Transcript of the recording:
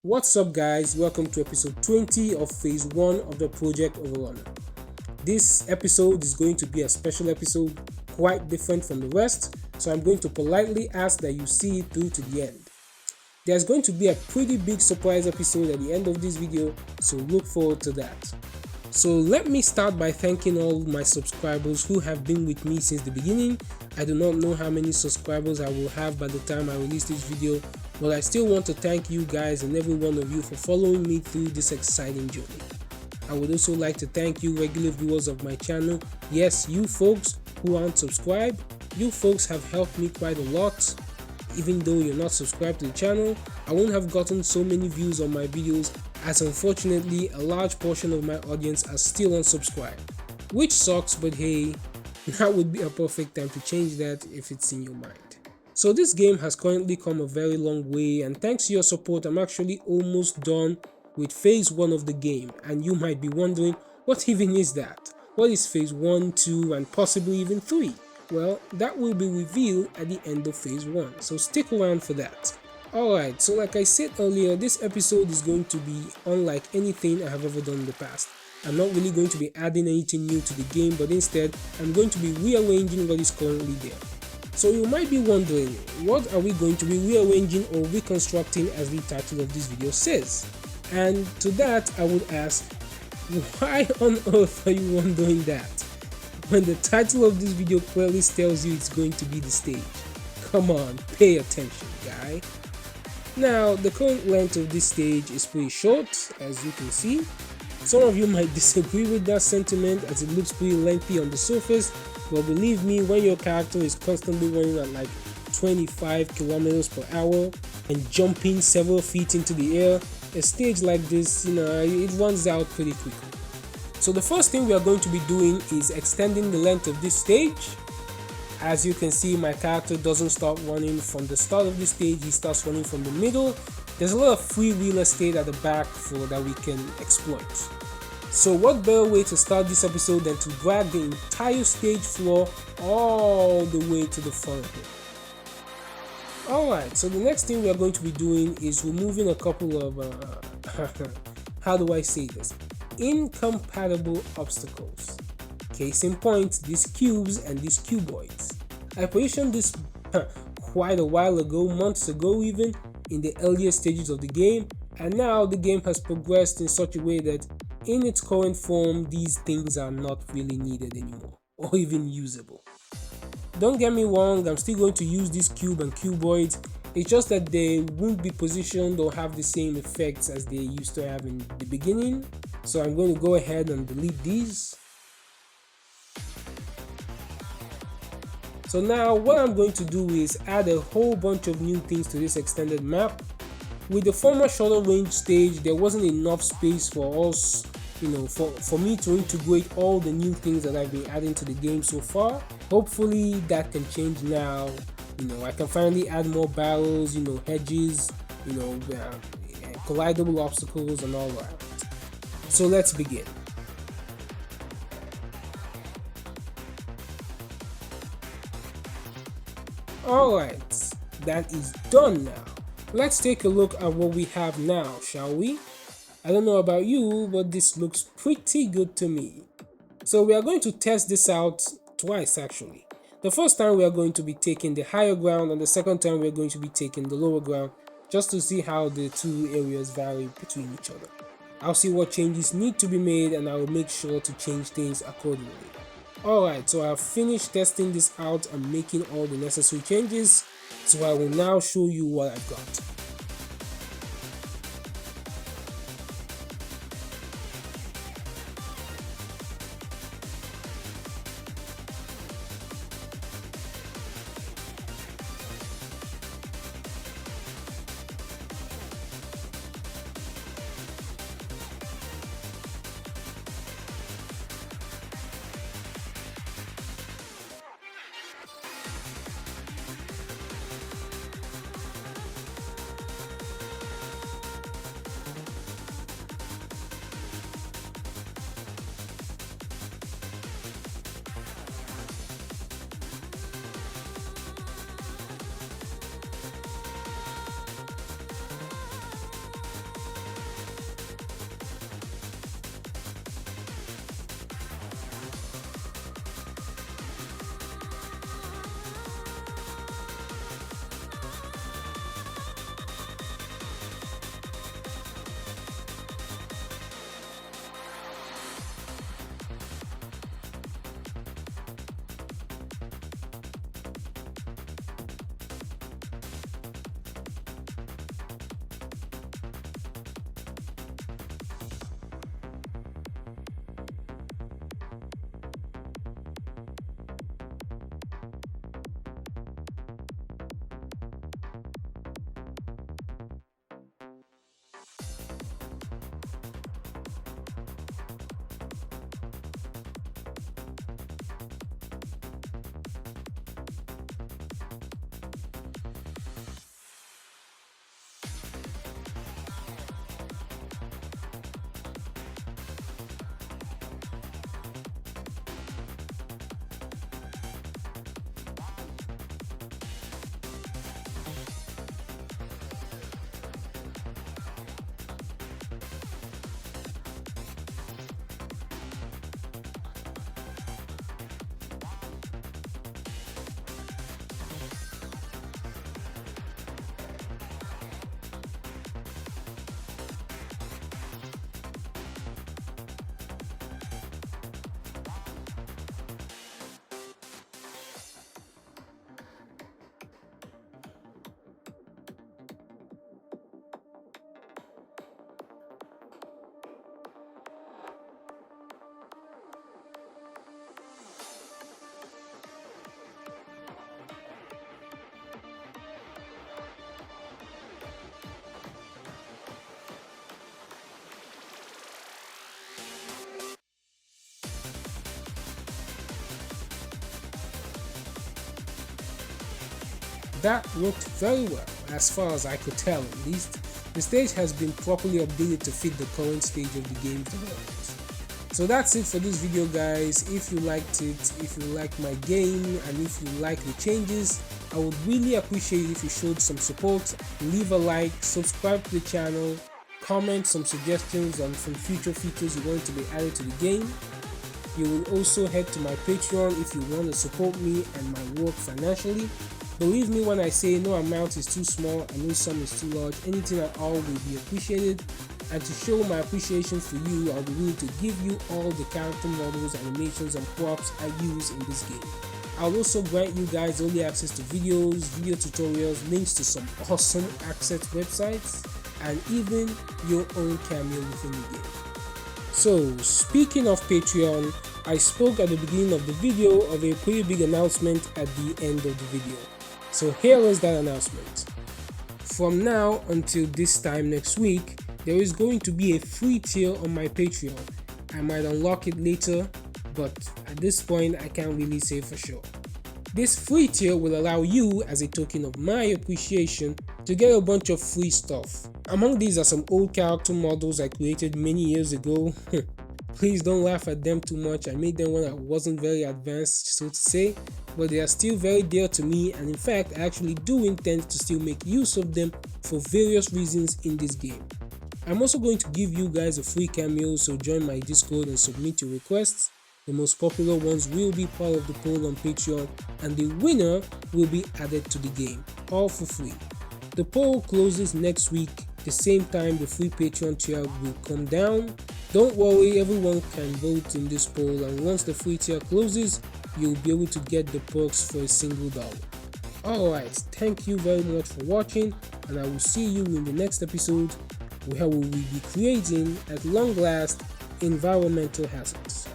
What's up guys, welcome to episode 20 of phase 1 of the project Overunner. This episode is going to be a special episode, quite different from the rest, so I'm going to politely ask that you see it through to the end. There's going to be a pretty big surprise episode at the end of this video, so look forward to that. So let me start by thanking all my subscribers who have been with me since the beginning. I do not know how many subscribers I will have by the time I release this video, but I still want to thank you guys and every one of you for following me through this exciting journey. I would also like to thank you regular viewers of my channel. Yes, you folks who aren't subscribed, you folks have helped me quite a lot. Even though you're not subscribed to the channel, I won't have gotten so many views on my videos, as unfortunately a large portion of my audience are still unsubscribed. Which sucks, but hey, now would be a perfect time to change that if it's in your mind. So this game has currently come a very long way, and thanks to your support I'm actually almost done with phase 1 of the game. And you might be wondering, what even is that? What is phase 1, 2 and possibly even 3? Well, that will be revealed at the end of phase 1, so stick around for that. Alright, so like I said earlier, this episode is going to be unlike anything I have ever done in the past. I'm not really going to be adding anything new to the game, but instead I'm going to be rearranging what is currently there. So you might be wondering, what are we going to be rearranging or reconstructing, as the title of this video says? And to that I would ask, why on earth are you wondering that, when the title of this video clearly tells you it's going to be the stage? Come on, pay attention, guy. Now, the current length of this stage is pretty short, as you can see. Some of you might disagree with that sentiment, as it looks pretty lengthy on the surface, but believe me, when your character is constantly running at like 25 kilometers per hour and jumping several feet into the air, a stage like this, it runs out pretty quickly. So the first thing we are going to be doing is extending the length of this stage. As you can see, my character doesn't start running from the start of the stage, he starts running from the middle. There's a lot of free real estate at the back that we can exploit. So what better way to start this episode than to drag the entire stage floor all the way to the front of it. Alright, so the next thing we are going to be doing is removing a couple of, how do I say this? Incompatible obstacles. Case in point, these cubes and these cuboids. I positioned this quite a while ago, months ago even, in the earlier stages of the game, and now the game has progressed in such a way that in its current form these things are not really needed anymore, or even usable. Don't get me wrong, I'm still going to use this cube and cuboids, it's just that they won't be positioned or have the same effects as they used to have in the beginning. So I'm going to go ahead and delete these. So now what I'm going to do is add a whole bunch of new things to this extended map. With the former shorter range stage, there wasn't enough space for us, for me to integrate all the new things that I've been adding to the game so far. Hopefully that can change now. I can finally add more barrels, hedges, collidable obstacles and all that. So let's begin. Alright, that is done now. Let's take a look at what we have now, shall we? I don't know about you, but this looks pretty good to me. So we are going to test this out twice actually. The first time we are going to be taking the higher ground, and the second time we are going to be taking the lower ground, just to see how the two areas vary between each other. I'll see what changes need to be made and I will make sure to change things accordingly. Alright, so I've finished testing this out and making all the necessary changes, so I will now show you what I've got. That worked very well, as far as I could tell at least. The stage has been properly updated to fit the current stage of the game's development. So that's it for this video, guys. If you liked it, if you liked my game, and if you like the changes, I would really appreciate it if you showed some support. Leave a like, subscribe to the channel, comment some suggestions on some future features you want to be added to the game. You will also head to my Patreon if you want to support me and my work financially. Believe me when I say no amount is too small and no sum is too large. Anything at all will be appreciated. And to show my appreciation for you, I'll be willing to give you all the character models, animations, and props I use in this game. I'll also grant you guys early access to videos, video tutorials, links to some awesome access websites, and even your own cameo within the game. So, speaking of Patreon, I spoke at the beginning of the video of a pretty big announcement at the end of the video. So here is that announcement. From now until this time next week, there is going to be a free tier on my Patreon. I might unlock it later, but at this point I can't really say for sure. This free tier will allow you, as a token of my appreciation, to get a bunch of free stuff. Among these are some old character models I created many years ago. Please don't laugh at them too much. I made them when I wasn't very advanced, so to say, but they are still very dear to me, and in fact I actually do intend to still make use of them for various reasons in this game. I'm also going to give you guys a free cameo, so join my Discord and submit your requests. The most popular ones will be part of the poll on Patreon, and the winner will be added to the game, all for free. The poll closes next week, the same time the free Patreon tier will come down. Don't worry, everyone can vote in this poll, and once the free tier closes, you'll be able to get the perks for a single $1. Alright, thank you very much for watching, and I will see you in the next episode, where we will be creating, at long last, environmental hazards.